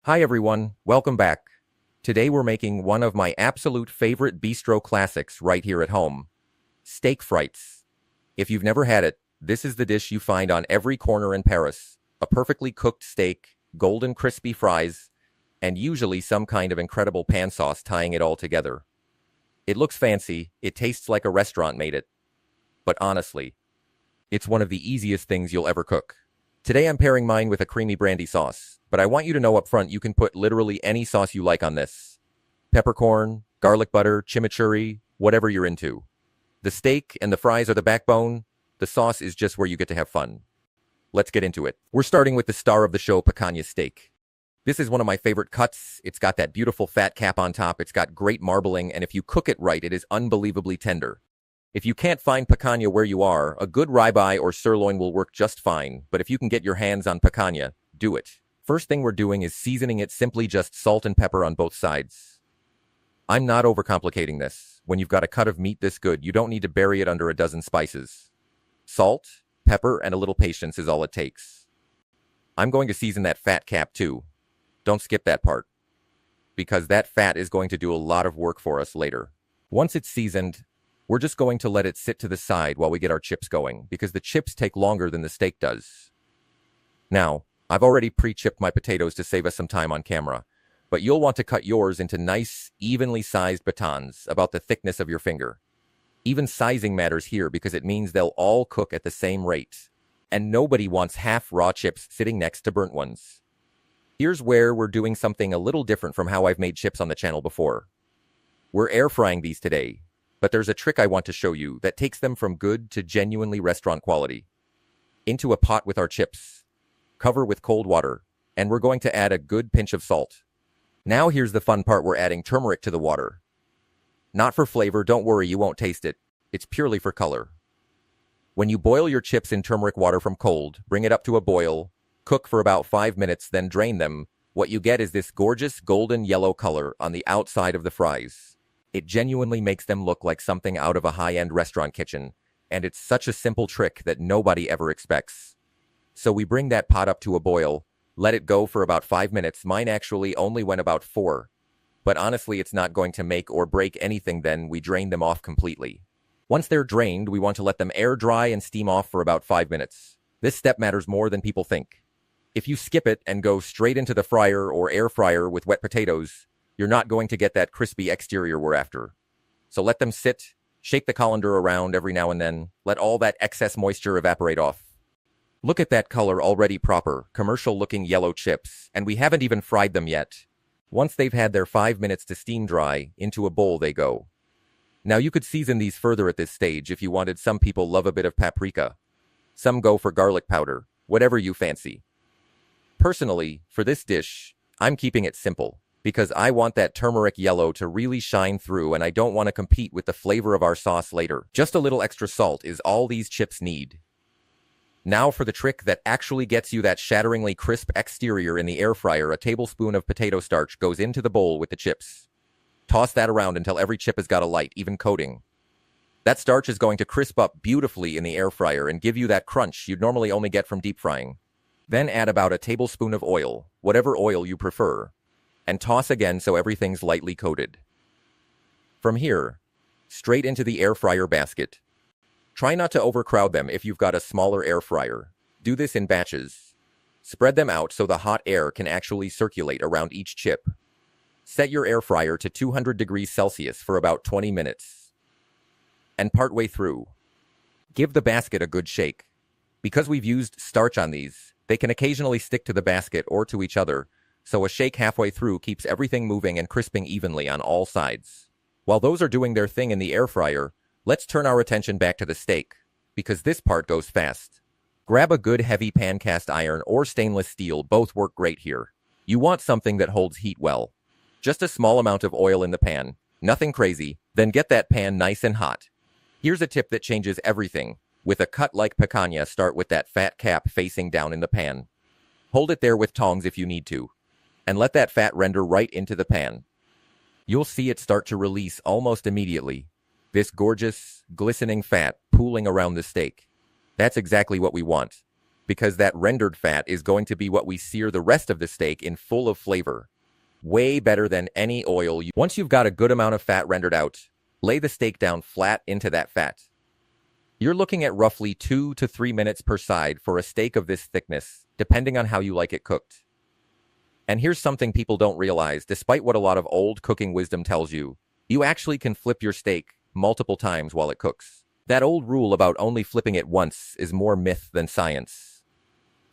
Hi everyone, welcome back. Today we're making one of my absolute favorite bistro classics right here at home. Steak Frites. If you've never had it, this is the dish you find on every corner in Paris. A perfectly cooked steak, golden crispy fries, and usually some kind of incredible pan sauce tying it all together. It looks fancy, it tastes like a restaurant made it. But honestly, it's one of the easiest things you'll ever cook. Today I'm pairing mine with a creamy brandy sauce, but I want you to know up front you can put literally any sauce you like on this. Peppercorn, garlic butter, chimichurri, whatever you're into. The steak and the fries are the backbone, the sauce is just where you get to have fun. Let's get into it. We're starting with the star of the show, picanha steak. This is one of my favorite cuts. It's got that beautiful fat cap on top, it's got great marbling, and if you cook it right, it is unbelievably tender. If you can't find picanha where you are, a good ribeye or sirloin will work just fine, but if you can get your hands on picanha, do it. First thing we're doing is seasoning it, simply just salt and pepper on both sides. I'm not overcomplicating this. When you've got a cut of meat this good, you don't need to bury it under a dozen spices. Salt, pepper, and a little patience is all it takes. I'm going to season that fat cap too. Don't skip that part, because that fat is going to do a lot of work for us later. Once it's seasoned, we're just going to let it sit to the side while we get our chips going, because the chips take longer than the steak does. Now, I've already pre-chipped my potatoes to save us some time on camera, but you'll want to cut yours into nice, evenly sized batons, about the thickness of your finger. Even sizing matters here because it means they'll all cook at the same rate, and nobody wants half raw chips sitting next to burnt ones. Here's where we're doing something a little different from how I've made chips on the channel before. We're air frying these today. But there's a trick I want to show you that takes them from good to genuinely restaurant quality. Into a pot with our chips. Cover with cold water, and we're going to add a good pinch of salt. Now here's the fun part, we're adding turmeric to the water. Not for flavor, don't worry, you won't taste it. It's purely for color. When you boil your chips in turmeric water from cold, bring it up to a boil, cook for about 5 minutes, then drain them. What you get is this gorgeous golden yellow color on the outside of the fries. It genuinely makes them look like something out of a high-end restaurant kitchen, and it's such a simple trick that nobody ever expects. So we bring that pot up to a boil, let it go for about 5 minutes. Mine actually only went about 4. But honestly, it's not going to make or break anything. Then we drain them off completely. Once they're drained, we want to let them air dry and steam off for about 5 minutes. This step matters more than people think. If you skip it and go straight into the fryer or air fryer with wet potatoes, you're not going to get that crispy exterior we're after. So let them sit, shake the colander around every now and then, let all that excess moisture evaporate off. Look at that color, already proper, commercial-looking yellow chips, and we haven't even fried them yet. Once they've had their 5 minutes to steam dry, into a bowl they go. Now you could season these further at this stage if you wanted. Some people love a bit of paprika. Some go for garlic powder, whatever you fancy. Personally, for this dish, I'm keeping it simple, because I want that turmeric yellow to really shine through, and I don't want to compete with the flavor of our sauce later. Just a little extra salt is all these chips need. Now for the trick that actually gets you that shatteringly crisp exterior in the air fryer. A tablespoon of potato starch goes into the bowl with the chips. Toss that around until every chip has got a light, even coating. That starch is going to crisp up beautifully in the air fryer and give you that crunch you'd normally only get from deep frying. Then add about a tablespoon of oil, whatever oil you prefer, and toss again so everything's lightly coated. From here, straight into the air fryer basket. Try not to overcrowd them if you've got a smaller air fryer. Do this in batches. Spread them out so the hot air can actually circulate around each chip. Set your air fryer to 200 degrees Celsius for about 20 minutes. And partway through, give the basket a good shake. Because we've used starch on these, they can occasionally stick to the basket or to each other, so a shake halfway through keeps everything moving and crisping evenly on all sides. While those are doing their thing in the air fryer, let's turn our attention back to the steak, because this part goes fast. Grab a good heavy pan. Cast iron or stainless steel, both work great here. You want something that holds heat well. Just a small amount of oil in the pan, nothing crazy, then get that pan nice and hot. Here's a tip that changes everything. With a cut like picanha, start with that fat cap facing down in the pan. Hold it there with tongs if you need to, and let that fat render right into the pan. You'll see it start to release almost immediately. This gorgeous, glistening fat pooling around the steak. That's exactly what we want. because that rendered fat is going to be what we sear the rest of the steak in, full of flavor. Way better than any oil. Once you've got a good amount of fat rendered out, lay the steak down flat into that fat. You're looking at roughly 2 to 3 minutes per side for a steak of this thickness, depending on how you like it cooked. And here's something people don't realize: despite what a lot of old cooking wisdom tells you, you actually can flip your steak multiple times while it cooks. That old rule about only flipping it once is more myth than science.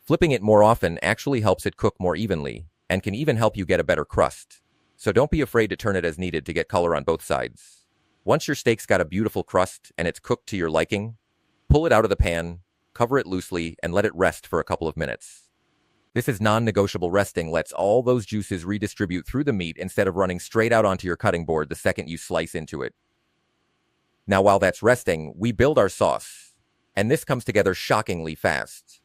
Flipping it more often actually helps it cook more evenly, and can even help you get a better crust. So don't be afraid to turn it as needed to get color on both sides. Once your steak's got a beautiful crust and it's cooked to your liking, pull it out of the pan, cover it loosely, and let it rest for a couple of minutes. This is non-negotiable. Resting lets all those juices redistribute through the meat instead of running straight out onto your cutting board the second you slice into it. Now, while that's resting, we build our sauce, and this comes together shockingly fast.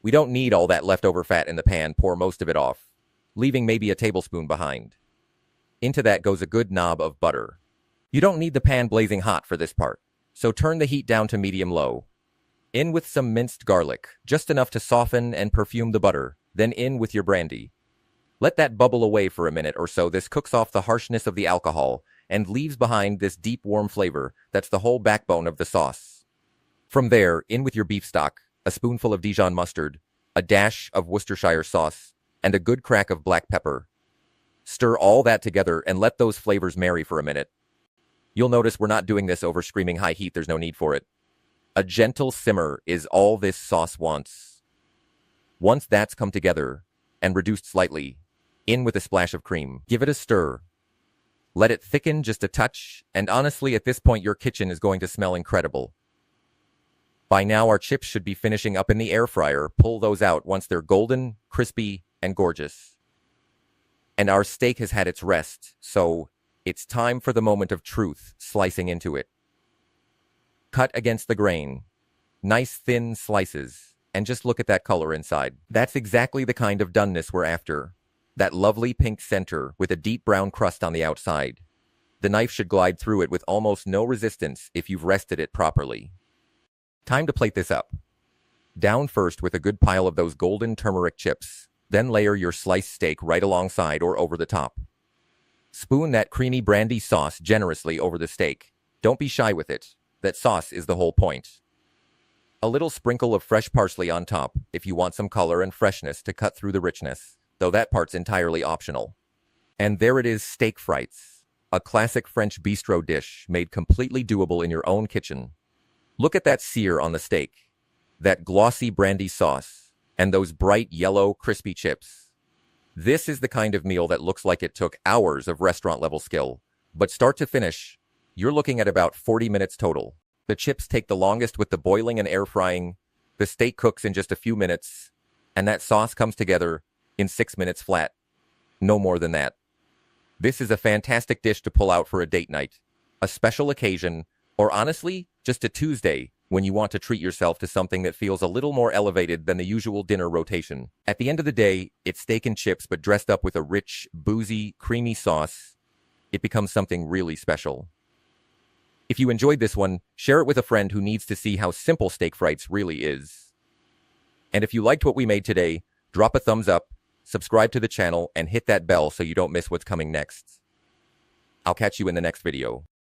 We don't need all that leftover fat in the pan. Pour most of it off, leaving maybe a tablespoon behind. Into that goes a good knob of butter. You don't need the pan blazing hot for this part, so turn the heat down to medium-low. In with some minced garlic, just enough to soften and perfume the butter, then in with your brandy. Let that bubble away for a minute or so. This cooks off the harshness of the alcohol and leaves behind this deep, warm flavor that's the whole backbone of the sauce. From there, in with your beef stock, a spoonful of Dijon mustard, a dash of Worcestershire sauce, and a good crack of black pepper. Stir all that together and let those flavors marry for a minute. You'll notice we're not doing this over screaming high heat. There's no need for it. A gentle simmer is all this sauce wants. Once that's come together and reduced slightly, in with a splash of cream. Give it a stir. Let it thicken just a touch, and honestly, at this point, your kitchen is going to smell incredible. By now, our chips should be finishing up in the air fryer. Pull those out once they're golden, crispy, and gorgeous. And our steak has had its rest, so it's time for the moment of truth, slicing into it. Cut against the grain. Nice thin slices. And just look at that color inside. That's exactly the kind of doneness we're after. That lovely pink center with a deep brown crust on the outside. The knife should glide through it with almost no resistance if you've rested it properly. Time to plate this up. Down first with a good pile of those golden turmeric chips. Then layer your sliced steak right alongside or over the top. Spoon that creamy brandy sauce generously over the steak. Don't be shy with it. That sauce is the whole point. A little sprinkle of fresh parsley on top if you want some color and freshness to cut through the richness, though that part's entirely optional. And there it is, steak frites. A classic French bistro dish made completely doable in your own kitchen. Look at that sear on the steak, that glossy brandy sauce, and those bright yellow crispy chips. This is the kind of meal that looks like it took hours of restaurant-level skill, but start to finish, you're looking at about 40 minutes total. The chips take the longest with the boiling and air frying, the steak cooks in just a few minutes, and that sauce comes together in 6 minutes flat. No more than that. This is a fantastic dish to pull out for a date night, a special occasion, or honestly, just a Tuesday when you want to treat yourself to something that feels a little more elevated than the usual dinner rotation. At the end of the day, it's steak and chips, but dressed up with a rich, boozy, creamy sauce. It becomes something really special. If you enjoyed this one, share it with a friend who needs to see how simple Steak Frites really is. And if you liked what we made today, drop a thumbs up, subscribe to the channel, and hit that bell so you don't miss what's coming next. I'll catch you in the next video.